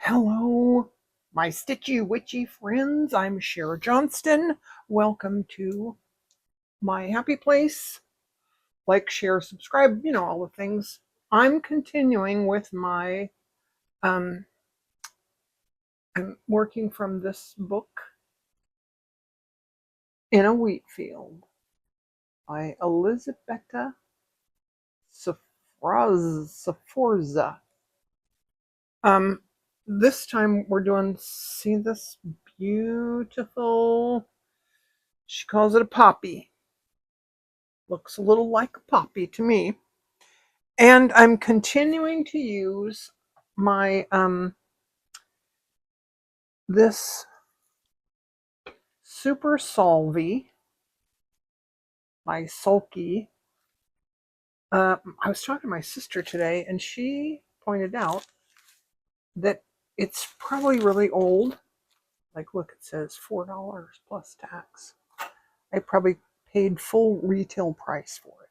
Hello, my stitchy witchy friends. I'm Cher Johnston. Welcome to my happy place. Like, share, subscribe, all the things. I'm continuing with my um I'm working from this book, In a Wheat Field, by Elisabetta Sforza. Um this time we're doing, see this beautiful, she calls it a poppy. Looks a little like a poppy to me. And I'm continuing to use my this Super Solvy by Sulky. I was talking to my sister today, and she pointed out that it's probably really old. Like, look, it says $4 plus tax. I probably paid full retail price for it.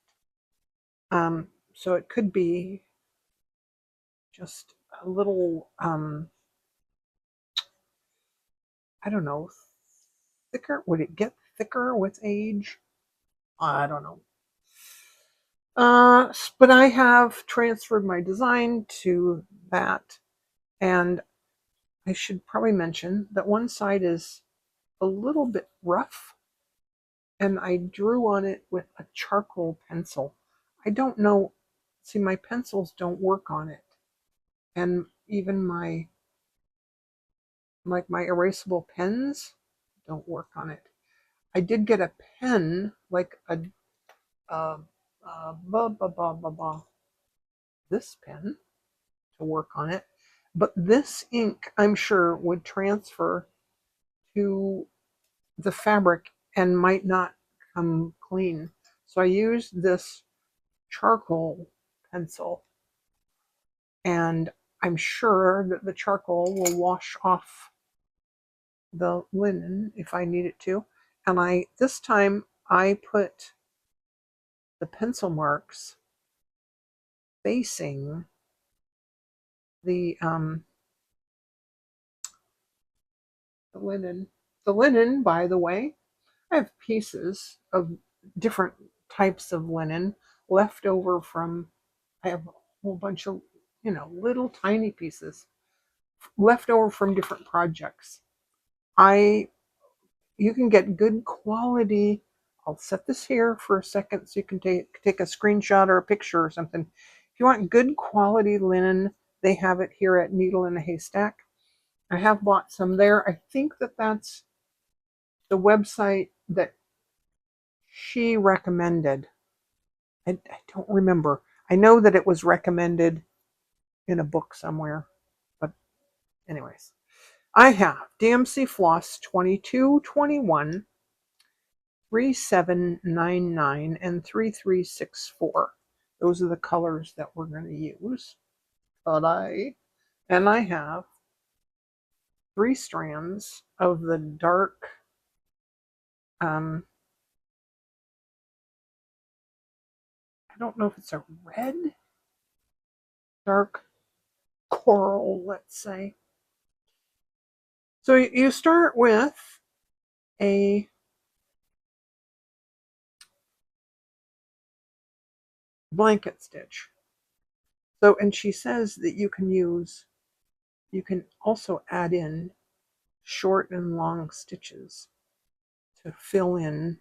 So it could be just a little, I don't know, thicker. Would it get thicker with age? I don't know. But I have transferred my design to that, and I should probably mention that one side is a little bit rough, and I drew on it with a charcoal pencil. I don't know, see, my pencils don't work on it, and even my erasable pens don't work on it. I did get a pen, like uh, this pen to work on it. But this ink, I'm sure, would transfer to the fabric and might not come clean. So I used this charcoal pencil, and I'm sure that the charcoal will wash off the linen if I need it to. And this time I put the pencil marks facing the linen. The linen, by the way, I have pieces of different types of linen left over from, I have a whole bunch of, little tiny pieces left over from different projects. You can get good quality. I'll set this here for a second so you can take a screenshot or a picture or something. If you want good quality linen, they have it here at Needle in a Haystack. I have bought some there. I think that that's the website that she recommended. I don't remember. I know that it was recommended in a book somewhere. But anyways, I have DMC Floss 2221, 3799, and 3364. Those are the colors that we're going to use. And I have 3 strands of the dark I don't know if it's a red, dark coral, let's say. So you start with a blanket stitch. So, and she says that you can also add in short and long stitches to fill in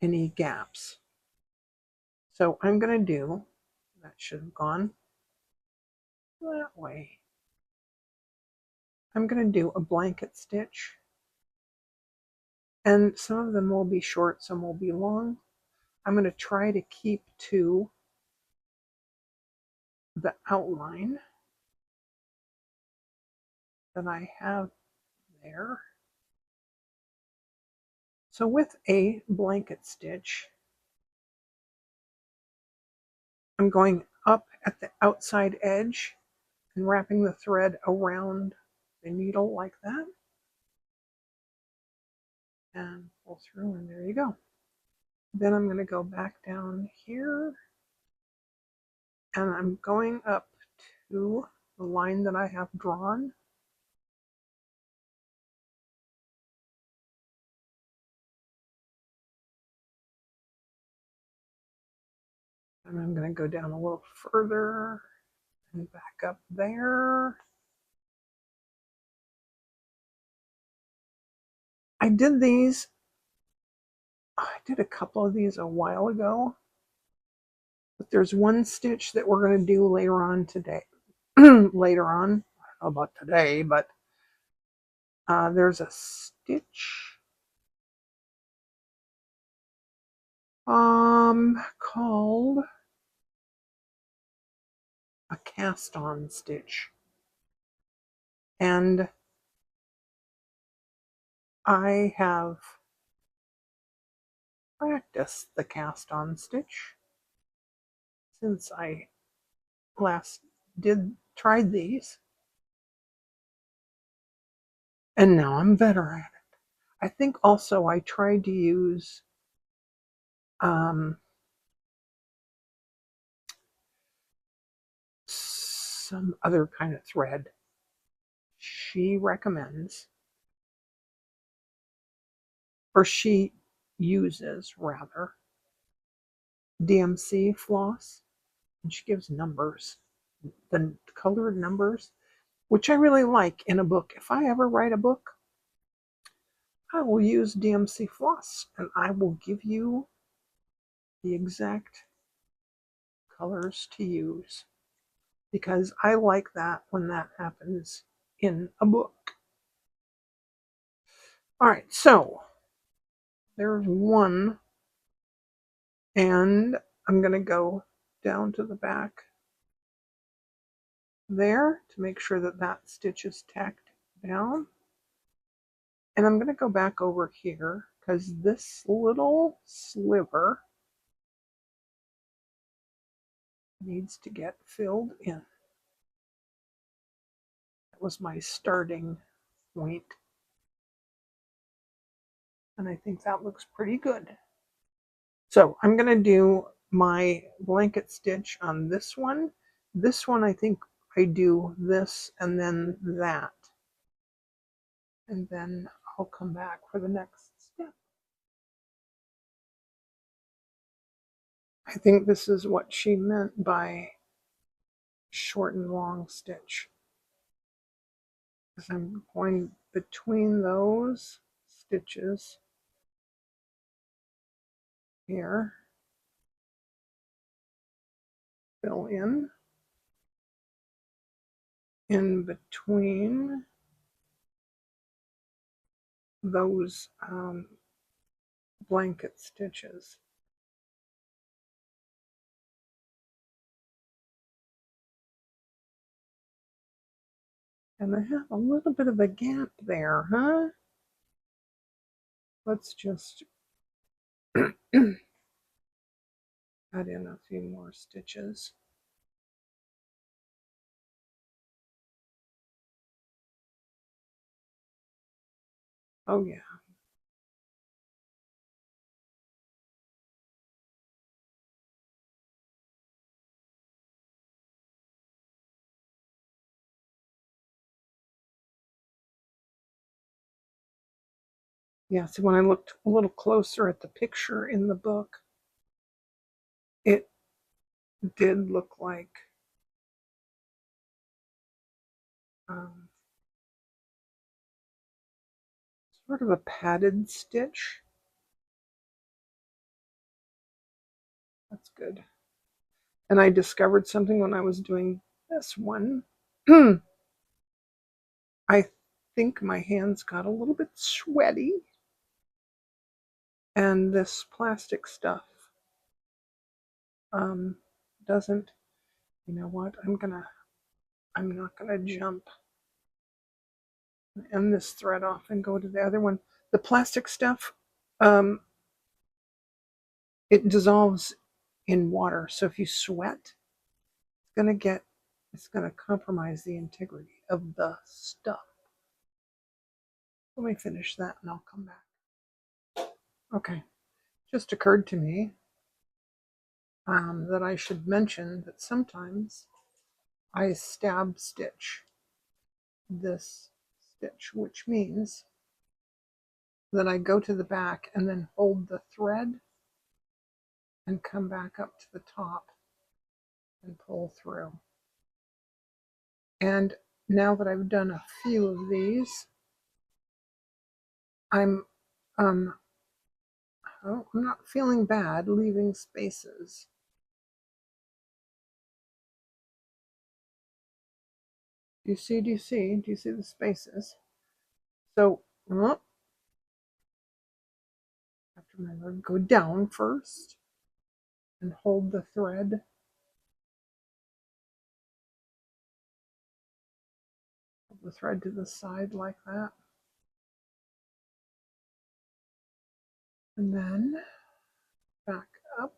any gaps. So I'm going to do, that should have gone that way. I'm going to do a blanket stitch, and some of them will be short, some will be long. I'm going to try to keep to the outline that I have there. So with a blanket stitch, I'm going up at the outside edge and wrapping the thread around the needle like that. And pull through, and there you go. Then I'm going to go back down here, and I'm going up to the line that I have drawn. And I'm going to go down a little further and back up there. I did these, I did a couple of these a while ago, but there's one stitch that we're going to do later on today. Later on, I don't know about today, but there's a stitch called a cast on stitch. And I have practiced the cast on stitch since I last tried these, and now I'm better at it. I think also I tried to use some other kind of thread. She recommends, or she uses rather, DMC floss, and she gives numbers, the colored numbers, which I really like in a book. If I ever write a book, I will use DMC floss, and I will give you the exact colors to use, because I like that when that happens in a book. All right, so there's one, and I'm going to go down to the back there to make sure that that stitch is tacked down. And I'm going to go back over here because this little sliver needs to get filled in. That was my starting point. And I think that looks pretty good. So I'm going to do my blanket stitch on this one. This one, I think I do this and then that. And then I'll come back for the next step. I think this is what she meant by short and long stitch. Because I'm going between those stitches here, fill in between those blanket stitches. And I have a little bit of a gap there, huh? Let's just add in a few more stitches. Oh yeah. Yeah, so when I looked a little closer at the picture in the book, it did look like sort of a padded stitch. That's good. And I discovered something when I was doing this one. I think my hands got a little bit sweaty, and this plastic stuff doesn't, you know what, I'm not gonna jump and end this thread off and go to the other one. The plastic stuff, it dissolves in water, so if you sweat, it's gonna compromise the integrity of the stuff. Let me finish that and I'll come back. Okay, just occurred to me that I should mention that sometimes I stab stitch this stitch, which means that I go to the back and then hold the thread and come back up to the top and pull through. And now that I've done a few of these, I'm not feeling bad leaving spaces. Do you see the spaces? So, have to remember, go down first and hold the thread. Hold the thread to the side like that. And then back up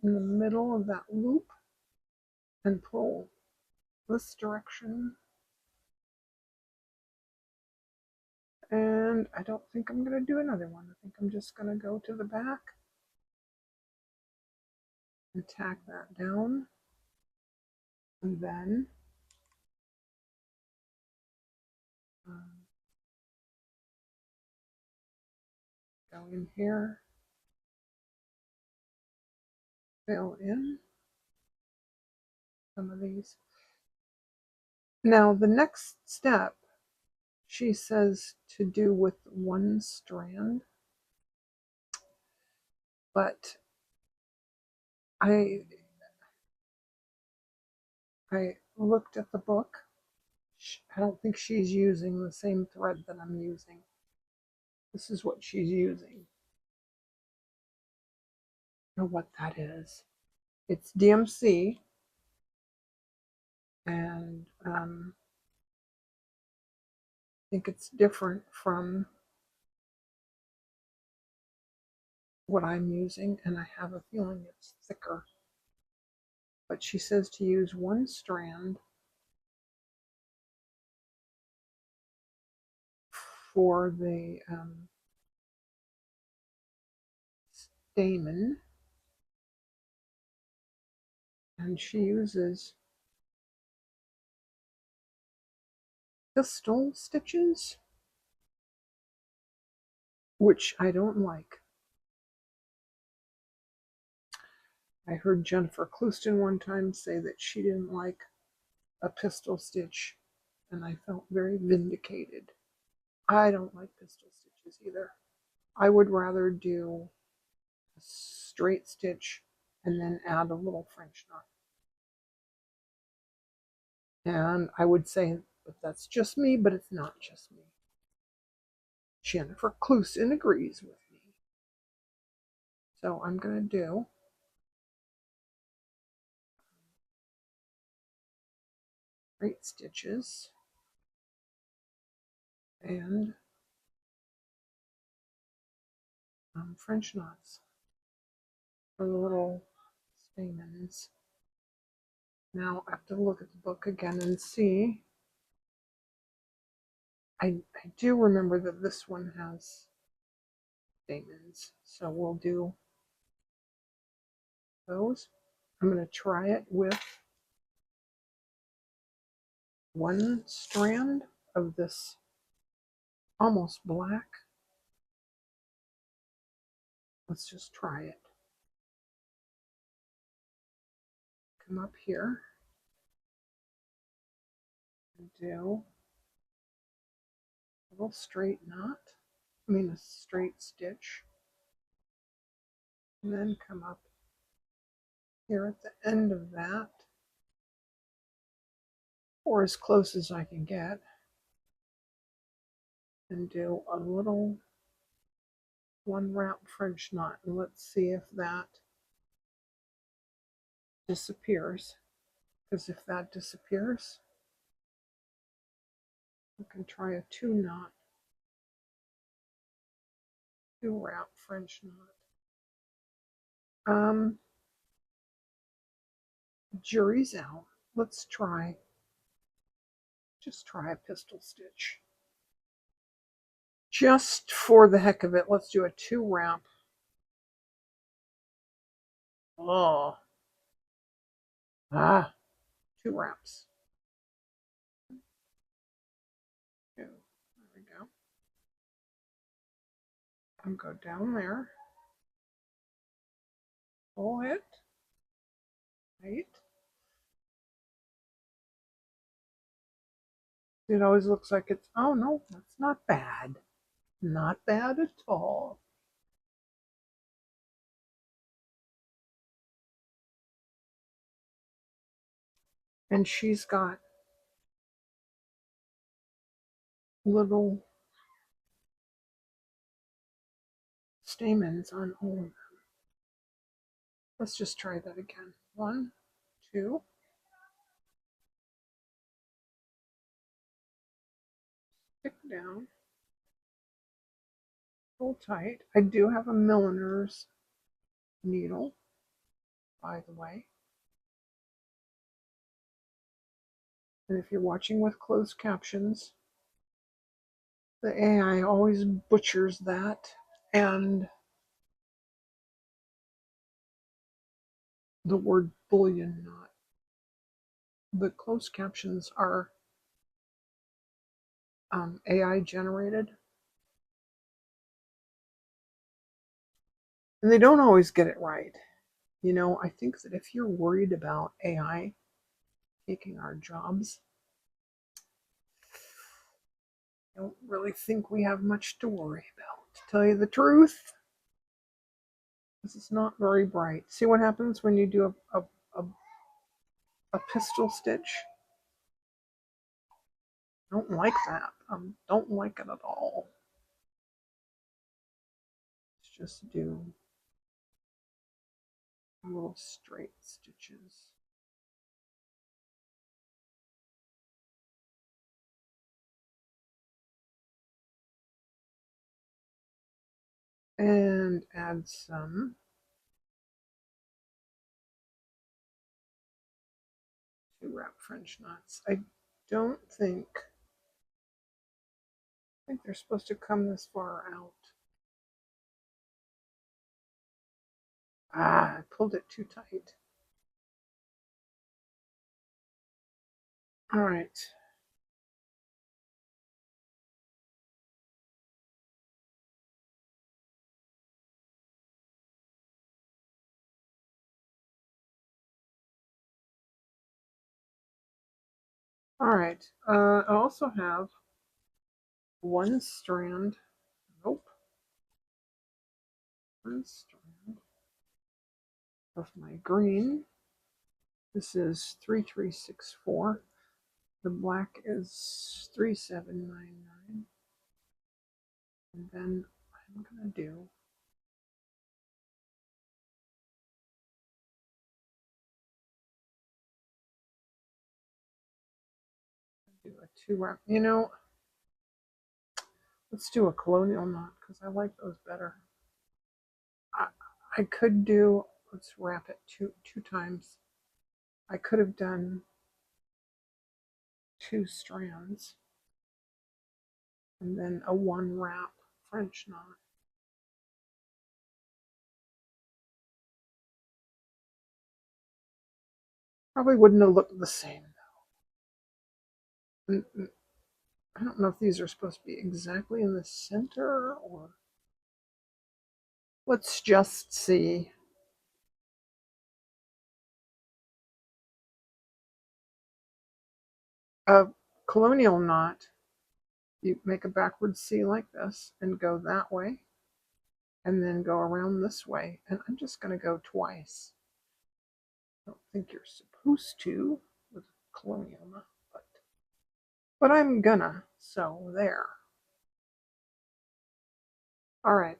in the middle of that loop and pull this direction. And I don't think I'm going to do another one. I think I'm just going to go to the back and tack that down. And then go in here, fill in some of these. Now the next step, she says to do with one strand, but I looked at the book. I don't think she's using the same thread that I'm using. This is what she's using. I don't know what that is. It's DMC, and I think it's different from what I'm using, and I have a feeling it's thicker. But she says to use one strand for the stamen, and she uses pistil stitches, which I don't like. I heard Jennifer Clouston one time say that she didn't like a pistil stitch, and I felt very vindicated. I don't like pistil stitches either. I would rather do a straight stitch and then add a little French knot. And I would say that that's just me, but it's not just me. Jennifer Clouston agrees with me. So I'm going to do straight stitches and French knots for the little stamens. Now I have to look at the book again and see. I do remember that this one has stamens, so we'll do those. I'm going to try it with one strand of this almost black. Let's just try it. Come up here and do a little straight knot, a straight stitch, and then come up here at the end of that, or as close as I can get, and do a little one wrap French knot, and let's see if that disappears, because if that disappears, we can try a two wrap French knot. Jury's out. Let's just try a pistil stitch. Just for the heck of it, let's do a two wrap. Oh. Two wraps. and go down there, pull it, right? It always looks like it's, oh no, that's not bad. Not bad at all. And she's got little stamens on all of them. Let's just try that again. 1, 2. Stick down. Pull tight. I do have a milliner's needle, by the way. And if you're watching with closed captions, the AI always butchers that. And the word bullion knot. The closed captions are AI generated. And they don't always get it right. You know, I think that if you're worried about AI taking our jobs, I don't really think we have much to worry about. To tell you the truth, this is not very bright. See what happens when you do a pistil stitch? I don't like that. Don't like it at all. Let's just do little straight stitches. And add some to wrap French knots. I don't think, I think they're supposed to come this far out. Ah, I pulled it too tight. All right. All right. I also have one strand. Nope. One strand of my green. This is 3364. The black is 3799. And then I'm going to do a 2 wrap. You know, let's do a colonial knot because I like those better. I could do, let's wrap it two times. I could have done 2 strands and then a 1 wrap French knot. Probably wouldn't have looked the same though. I don't know if these are supposed to be exactly in the center or. Let's just see. A colonial knot, you make a backward C like this and go that way and then go around this way. And I'm just going to go twice. I don't think you're supposed to with colonial knot, but I'm gonna. So there. All right.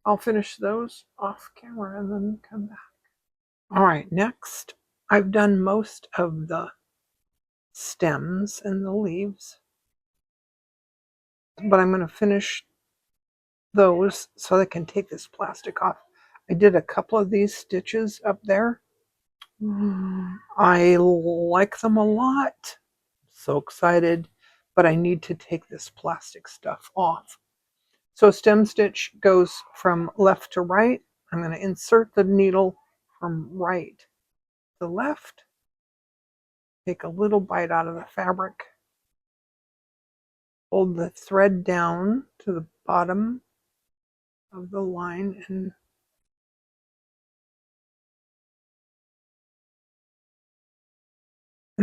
I'll finish those off camera and then come back. All right, next, I've done most of the stems and the leaves, but I'm going to finish those so I can take this plastic off. I did a couple of these stitches up there. I like them a lot. So excited, but I need to take this plastic stuff off. So stem stitch goes from left to right. I'm going to insert the needle from right to left. Take a little bite out of the fabric hold the thread down to the bottom of the line and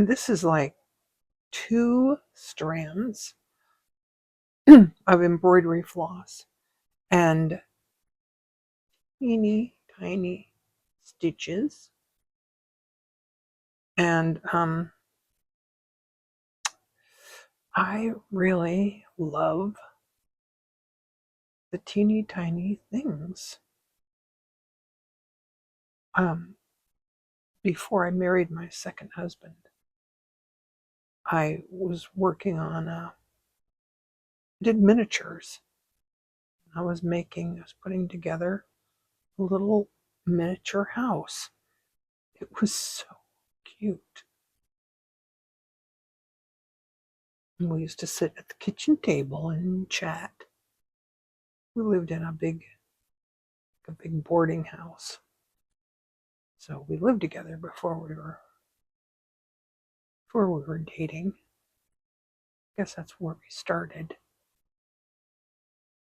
this is like 2 strands of embroidery floss and teeny tiny stitches. And I really love the teeny tiny things. Before I married my second husband, I was working on did miniatures. I was putting together a little miniature house. It was so cute. And we used to sit at the kitchen table and chat. We lived in a big boarding house. So we lived together before we were dating. I guess that's where we started.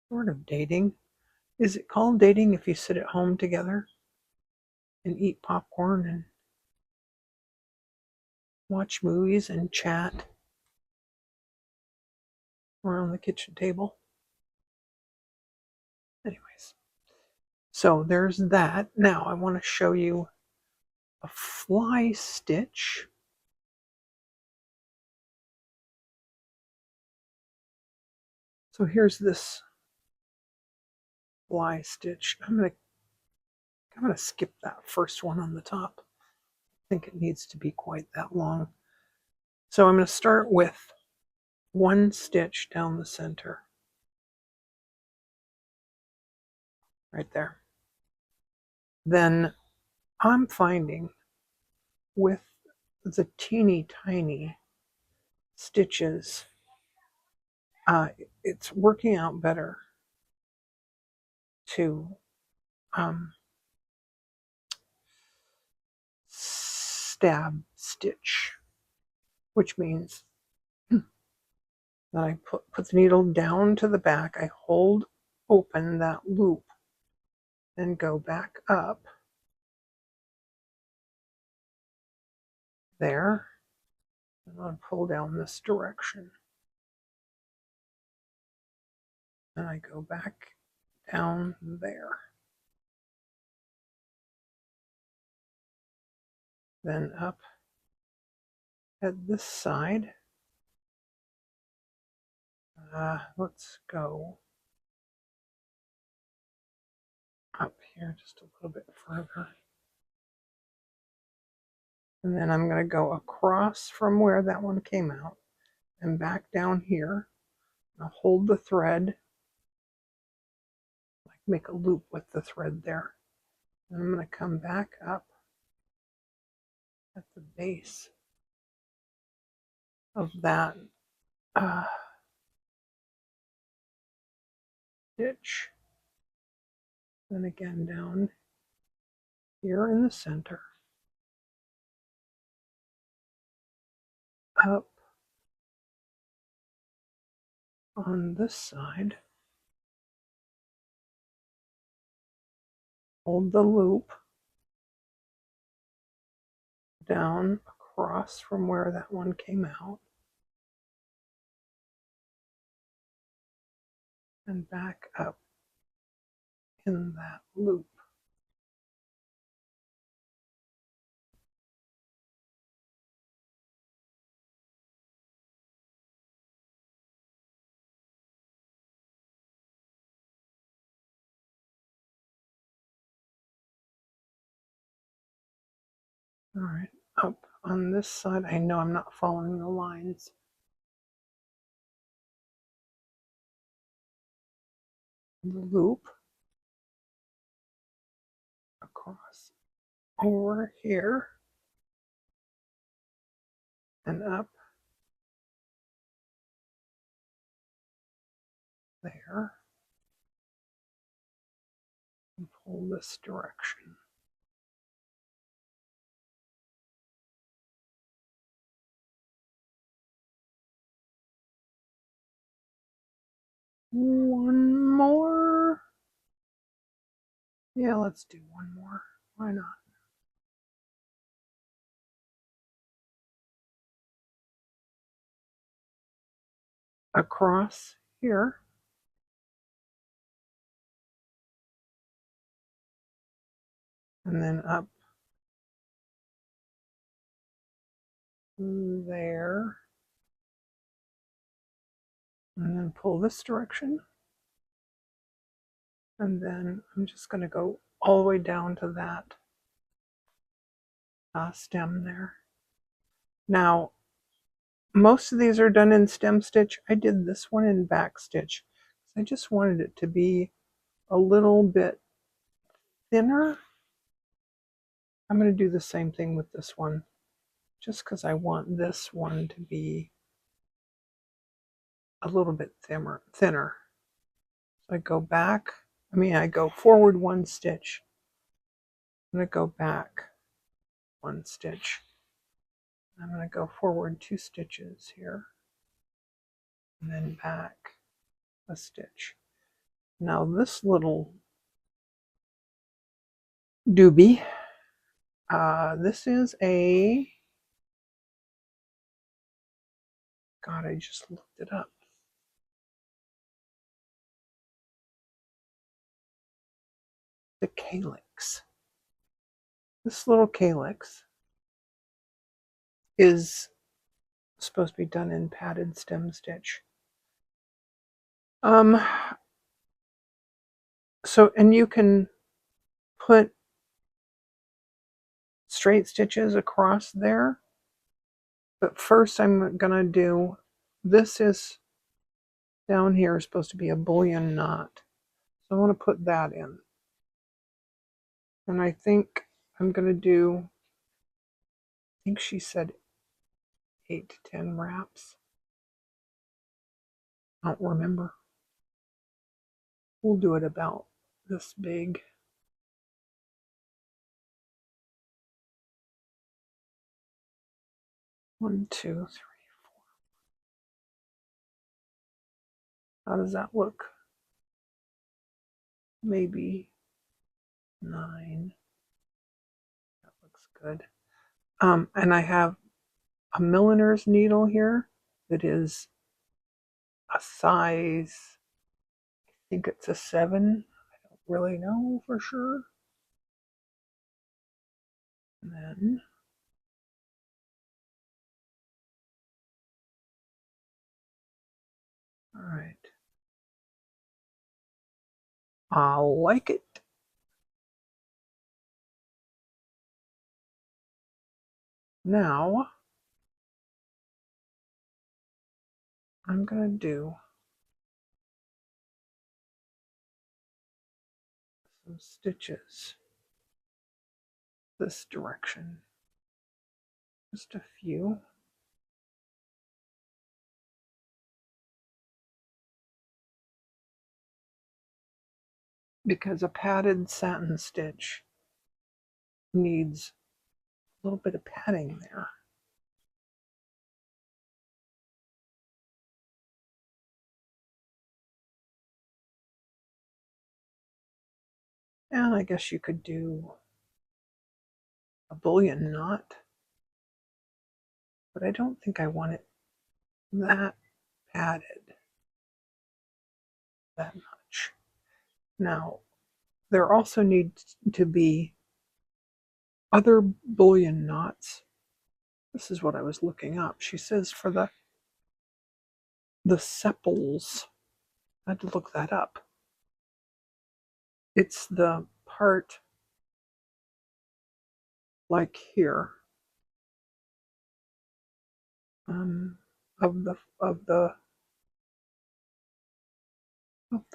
Sort of dating. Is it called dating if you sit at home together and eat popcorn and watch movies and chat around the kitchen table? Anyways, so there's that. Now I want to show you a fly stitch. So here's this fly stitch. I'm gonna skip that first one on the top. I think it needs to be quite that long. So I'm going to start with 1 stitch down the center. Right there. Then I'm finding with the teeny tiny stitches, it's working out better to stab stitch, which means that I put the needle down to the back, I hold open that loop, then go back up there, and I'll pull down this direction. And I go back down there. Then up at this side. Let's go up here just a little bit further. And then I'm going to go across from where that one came out and back down here. I'll hold the thread, like make a loop with the thread there. And I'm going to come back up at the base of that stitch. Then again down here in the center. Up on this side. Hold the loop down across from where that one came out and back up in that loop. All right, up on this side. I know I'm not following the lines. The loop across over here and up there and pull this direction. One more. Yeah, let's do one more. Why not? Across here. And then up there. And then pull this direction. And then I'm just going to go all the way down to that stem there. Now, most of these are done in stem stitch. I did this one in back stitch. I just wanted it to be a little bit thinner. I'm going to do the same thing with this one, just because I want this one to be a little bit thinner. So I go back, I go forward one stitch. I'm going to go back one stitch. I'm going to go forward 2 stitches here, and then back a stitch. Now this little doobie, this is a, God, I just looked it up. The calyx. This little calyx is supposed to be done in padded stem stitch. So, and you can put straight stitches across there, but first I'm gonna do, this is down here is supposed to be a bullion knot. So I want to put that in. And I think I'm gonna do, I think she said 8 to 10 wraps. I don't remember. We'll do it about this big. One, two, three, four. How does that look? Maybe 9. That looks good. And I have a milliner's needle here that is a size, I think it's a 7. I don't really know for sure. And then all right. I like it. Now I'm gonna do some stitches this direction. Just a few. Because a padded satin stitch needs a little bit of padding there. And I guess you could do a bullion knot, but I don't think I want it that padded that much. Now, there also needs to be other bullion knots. This is what I was looking up. She says for the sepals, I had to look that up. It's the part like here of the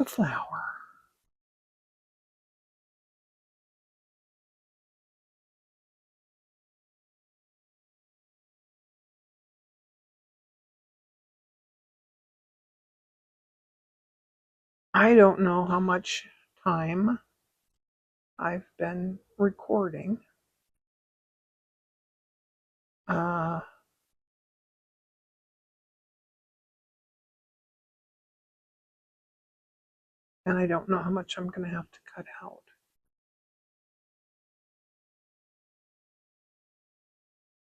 flower. I don't know how much time I've been recording. Uh, And I don't know how much I'm going to have to cut out.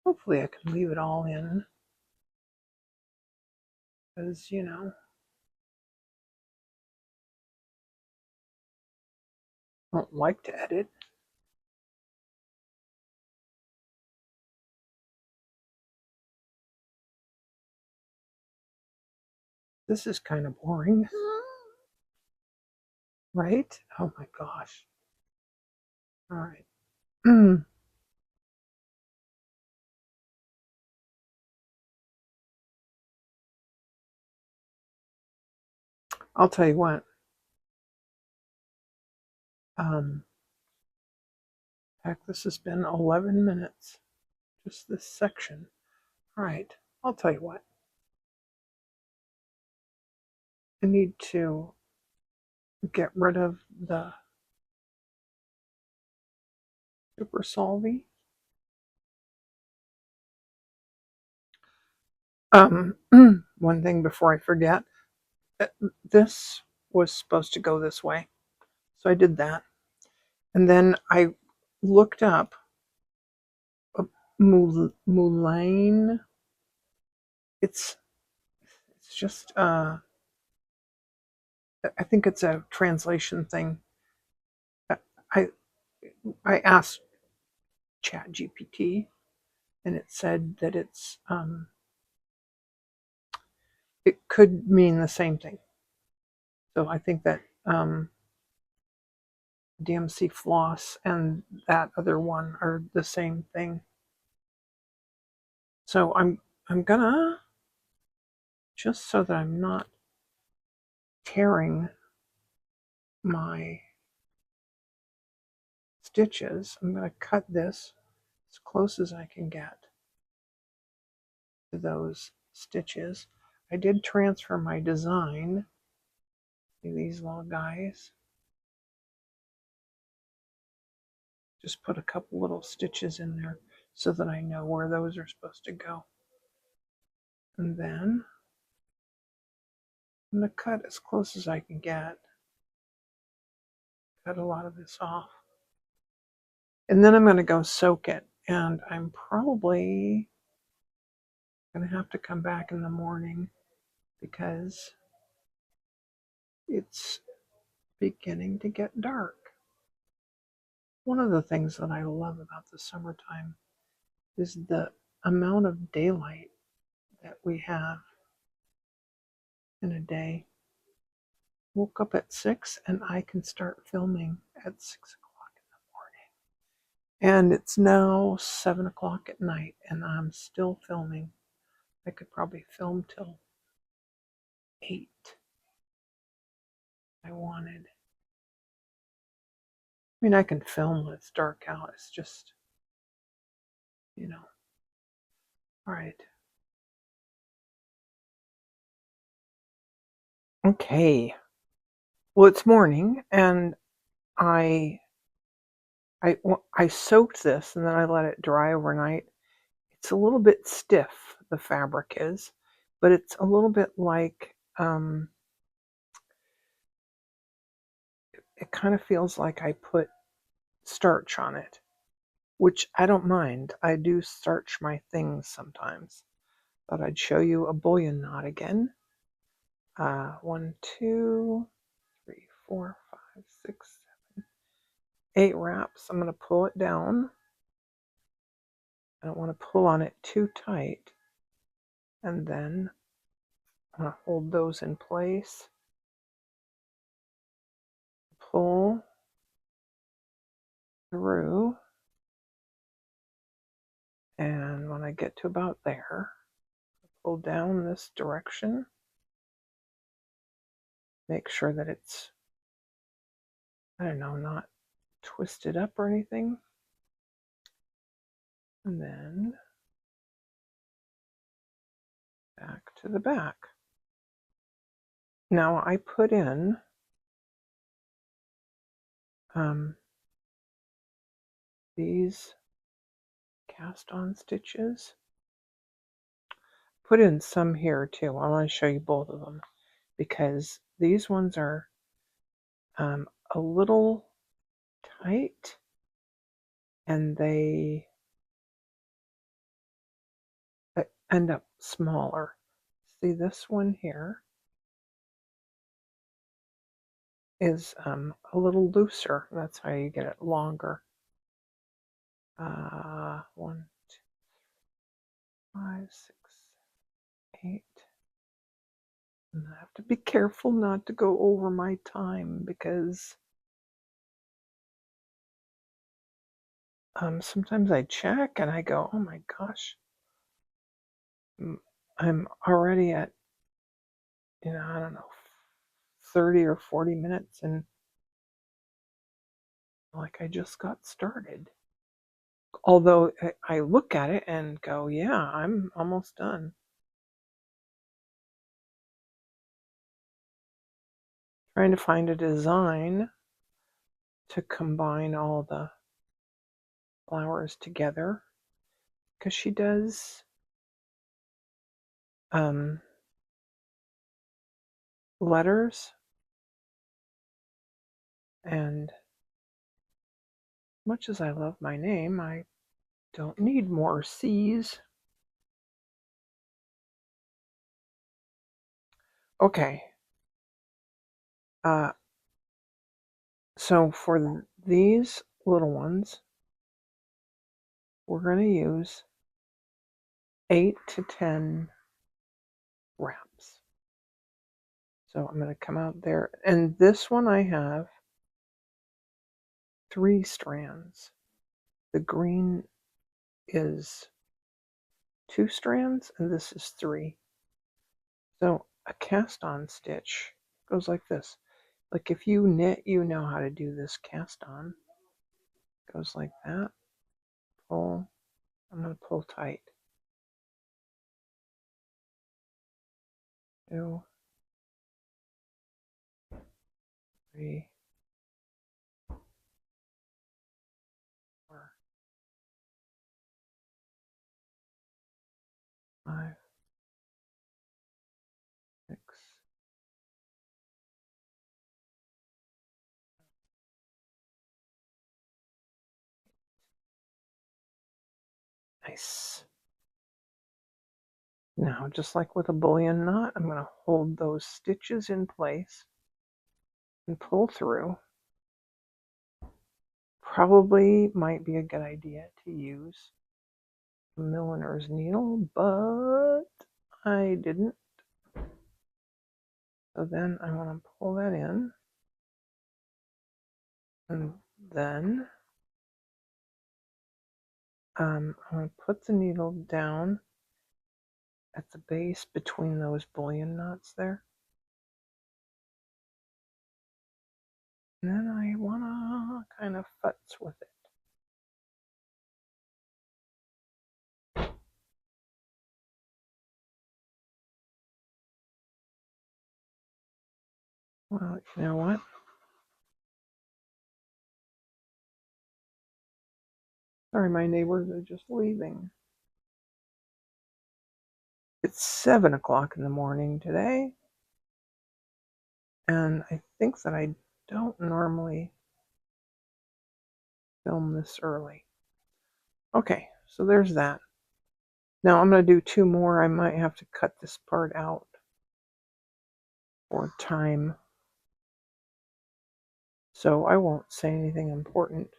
Hopefully I can leave it all in. Because, you know, I don't like to edit. This is kind of boring. Right? Oh my gosh. All right. I'll tell you what. Heck, this has been 11 minutes. Just this section. All right. I'll tell you what. I need to get rid of the Super Solvy. One thing before I forget. This was supposed to go this way. So I did that. And then I looked up Moulin. It's just I think it's a translation thing. I I asked ChatGPT and it said that it could mean the same thing. So I think that DMC floss and that other one are the same thing. So I'm gonna, just so that I'm not tearing my stitches, I'm gonna cut this as close as I can get to those stitches. I did transfer my design. See these little guys? Just put a couple little stitches in there so that I know where those are supposed to go. And then I'm going to cut as close as I can get. Cut a lot of this off. And then I'm going to go soak it. And I'm probably going to have to come back in the morning because it's beginning to get dark. One of the things that I love about the summertime is the amount of daylight that we have in a day. Woke up at 6 and I can start filming at 6 o'clock in the morning. And it's now 7 o'clock at night and I'm still filming. I could probably film till 8 if I wanted. I mean, I can film when it's dark out. It's just, you know. All right. Okay. Well, it's morning and I I soaked this and then I let it dry overnight. It's a little bit stiff, the fabric is, but it's a little bit like, it kind of feels like I put starch on it, which I don't mind. I do starch my things sometimes. Thought I'd show you a bullion knot again. 1, 2, 3, 4, 5, 6, 7, 8 wraps. I'm going to pull it down. I don't want to pull on it too tight. And then I'm going to hold those in place. Pull through. And when I get to about there, pull down this direction. Make sure that it's, I don't know, not twisted up or anything. And then back to the back. Now I put in these cast on stitches. Put in some here too. I want to show you both of them because these ones are a little tight, and they end up smaller. See, this one here is a little looser. That's how you get it longer. 1, 2, 5, 6, 8. And I have to be careful not to go over my time because sometimes I check and I go, oh my gosh, I'm already at, I don't know, 30 or 40 minutes, and like I just got started. Although I look at it and go, yeah, I'm almost done. Trying to find a design to combine all the flowers together, because she does letters, and much as I love my name, I don't need more C's. Okay. So for these little ones, we're going to use 8 to 10 wraps. So I'm going to come out there, and this one I have 3 strands. The green is 2 strands, and this is 3. So a cast on stitch goes like this. Like if you knit, you know how to do this cast on. Goes like that. Pull. I'm going to pull tight. 2, 3, 4, 5, 6. Nice. Now, just like with a bullion knot, I'm going to hold those stitches in place and pull through. Probably might be a good idea to use a milliner's needle, but I didn't. So then I want to pull that in, and then I'm going to put the needle down at the base between those bullion knots there. And then I want to kind of futz with it. Well, you know what? Sorry, my neighbors are just leaving. It's 7 o'clock in the morning today, and I think that I don't normally film this early. Okay, so there's that. Now I'm going to do 2 more. I might have to cut this part out for time, so I won't say anything important.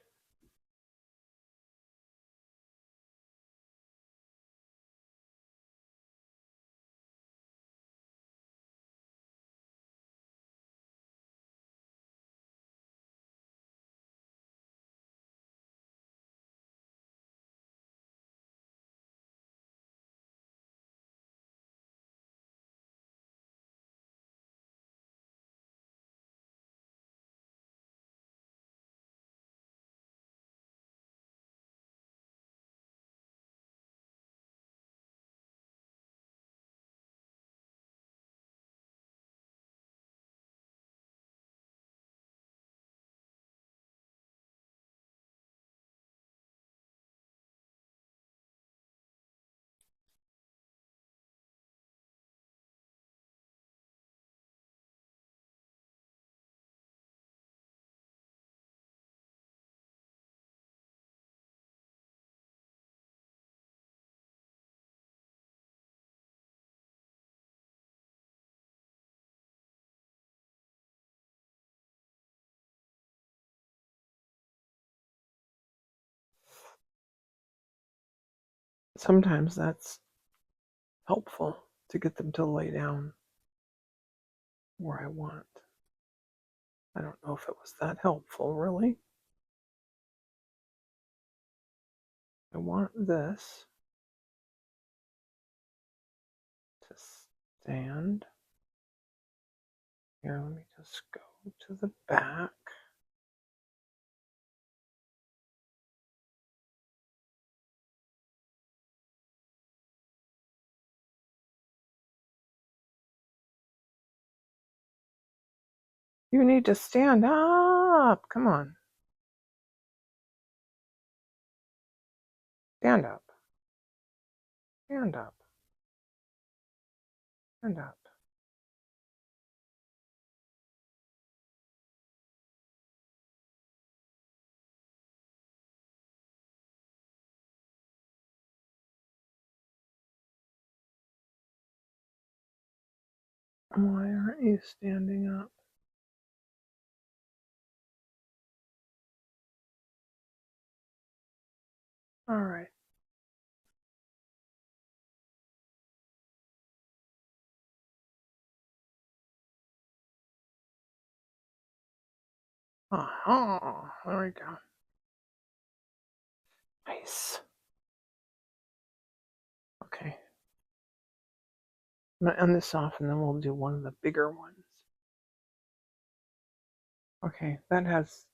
Sometimes that's helpful to get them to lay down where I want. I don't know if it was that helpful, really. I want this to stand. Here, let me just go to the back. You need to stand up. Come on. Stand up. Stand up. Stand up. Why aren't you standing up? All right. Aha. There we go. Nice. Okay. I'm going to end this off and then we'll do one of the bigger ones. Okay, that has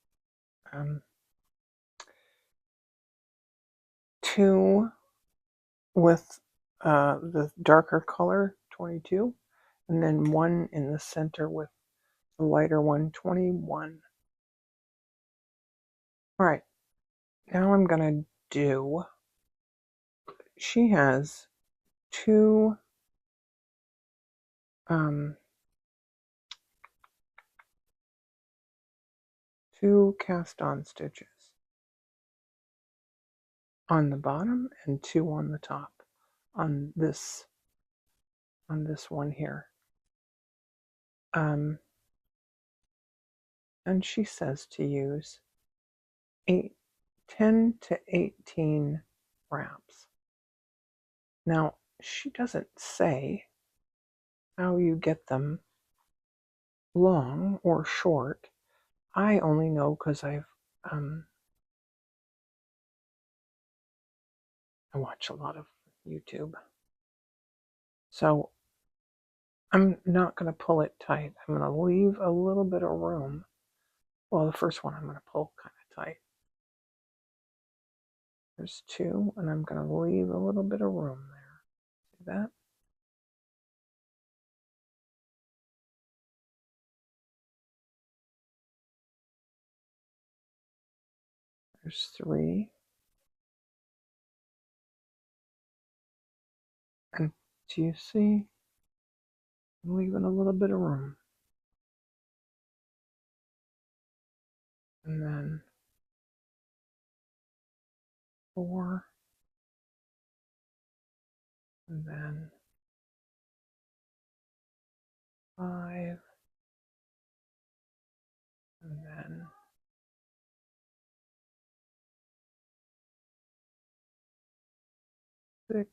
2 with the darker color, 22, and then 1 in the center with the lighter one, 21. All right, now I'm going to do, she has 2 2 cast on stitches on the bottom and 2 on the top on this one here. And she says to use 10 to 18 wraps. Now, she doesn't say how you get them long or short. I only know because I watch a lot of YouTube. So I'm not going to pull it tight. I'm going to leave a little bit of room. Well, the first one I'm going to pull kind of tight. There's 2, and I'm going to leave a little bit of room there. See that? There's 3. And do you see? I'm leaving a little bit of room. And then 4. And then 5. And then 6.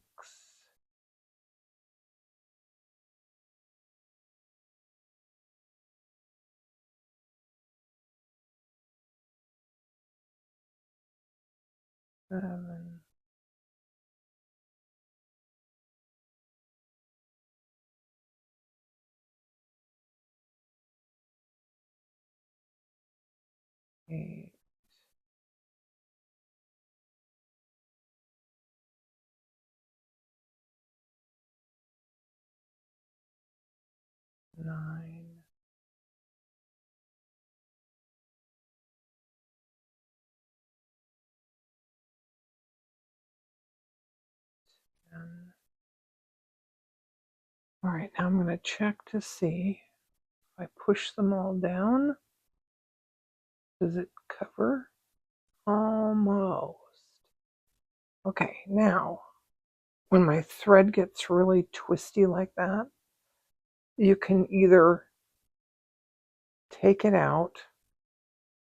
Seven, 8, 9, 10. All right, now I'm going to check to see if I push them all down. Does it cover? Almost. Okay, now when my thread gets really twisty like that, you can either take it out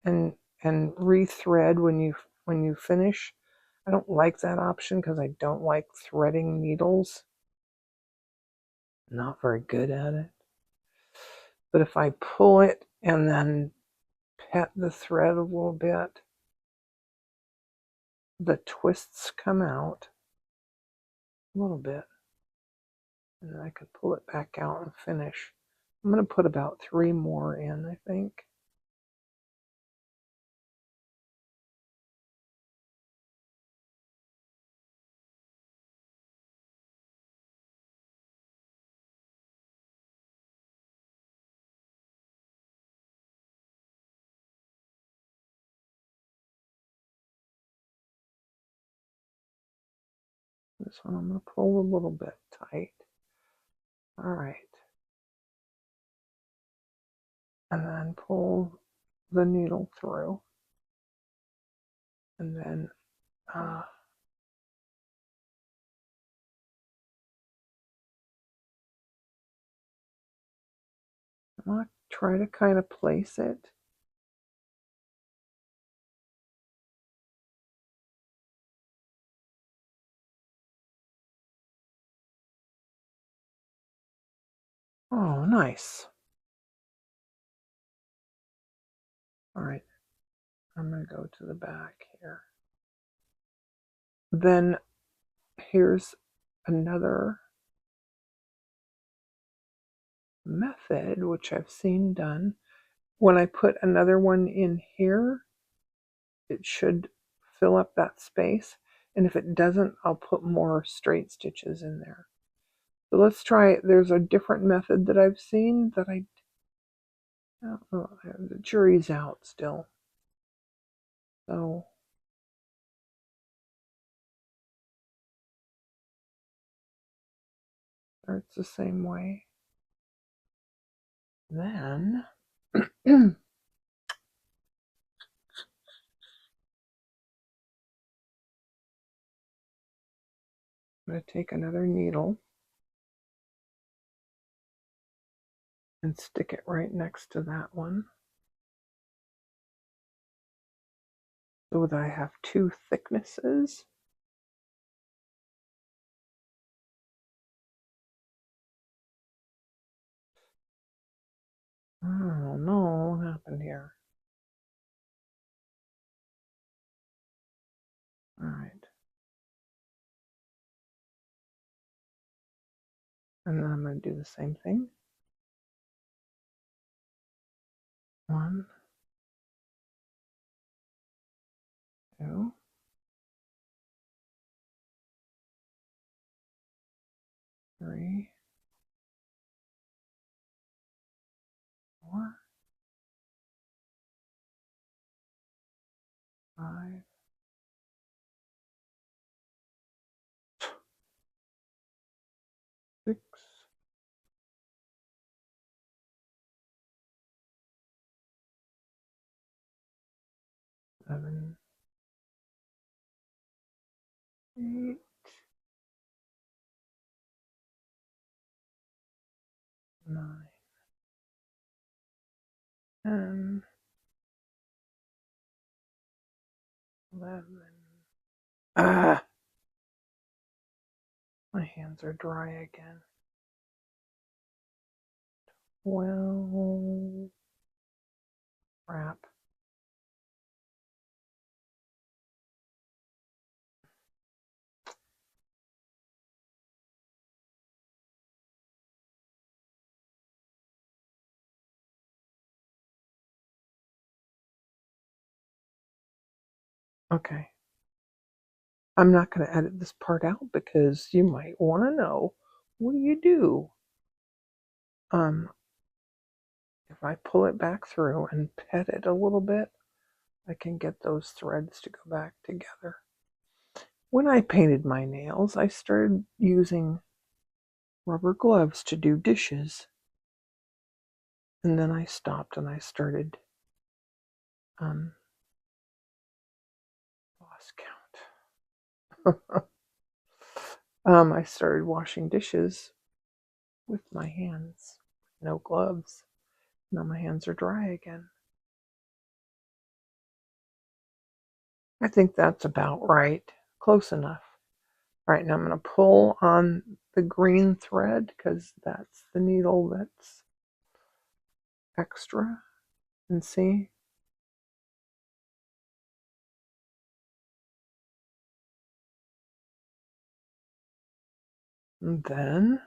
and rethread when you finish, I don't like that option because I don't like threading needles. Not very good at it. But if I pull it and then pet the thread a little bit, the twists come out a little bit. And then I can pull it back out and finish. I'm going to put about 3 more in, I think. This one I'm going to pull a little bit tight. All right. And then pull the needle through. And then I'm going to try to kind of place it. Oh, nice. All right. I'm going to go to the back here. Then here's another method, which I've seen done. When I put another one in here, it should fill up that space. And if it doesn't, I'll put more straight stitches in there. So let's try it. There's a different method that I've seen that I don't know. The jury's out still. So starts the same way. Then I'm going to take another needle and stick it right next to that one so that I have 2 thicknesses. Oh no, what happened here? All right. And then I'm going to do the same thing. 1, 2, 3, 4, 5, 6, 7, 8, 9, 10, 11. Ah, my hands are dry again. 12. Crap. Okay. I'm not going to edit this part out because you might want to know what do you do? If I pull it back through and pet it a little bit, I can get those threads to go back together. When I painted my nails, I started using rubber gloves to do dishes. And then I stopped and I started lost count. I started washing dishes with my hands, no gloves. Now my hands are dry again. I think that's about right. Close enough. All right, now I'm going to pull on the green thread because that's the needle that's extra. And see? And then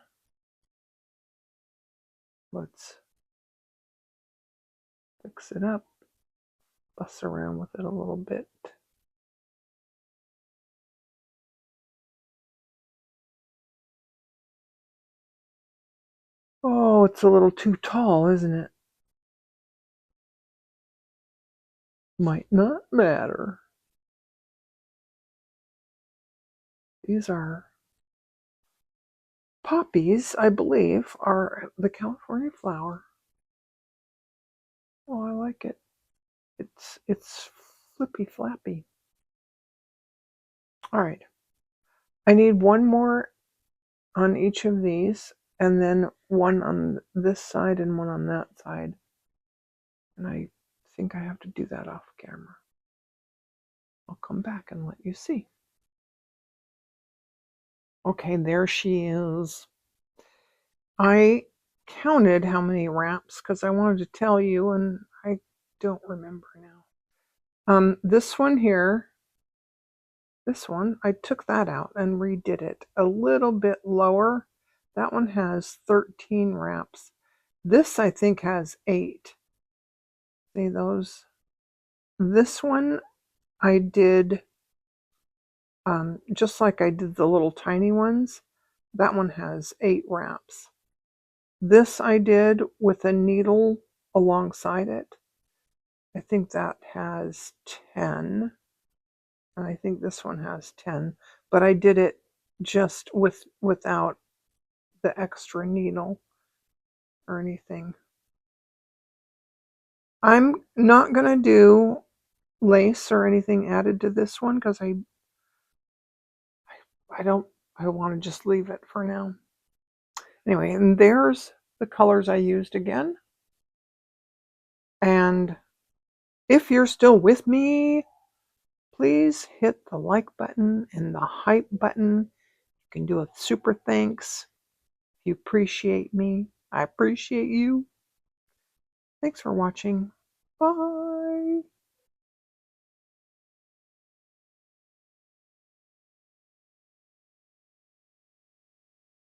let's fix it up, fuss around with it a little bit. Oh, it's a little too tall, isn't it? Might not matter. These are poppies, I believe, are the California flower. Oh, I like it. It's flippy flappy. All right. I need one more on each of these, and then one on this side and one on that side. And I think I have to do that off camera. I'll come back and let you see. Okay, there she is. I counted how many wraps because I wanted to tell you, and I don't remember now. This one here, this one, I took that out and redid it a little bit lower. That one has 13 wraps. This, I think, has 8. See those? This one I did just like I did the little tiny ones. That one has 8 wraps. This I did with a needle alongside it. I think that has 10. And I think this one has 10. But I did it just without the extra needle or anything. I'm not going to do lace or anything added to this one because I want to just leave it for now. Anyway, and there's the colors I used again. And if you're still with me, please hit the like button and the hype button. You can do a super thanks. If you appreciate me, I appreciate you. Thanks for watching. Bye.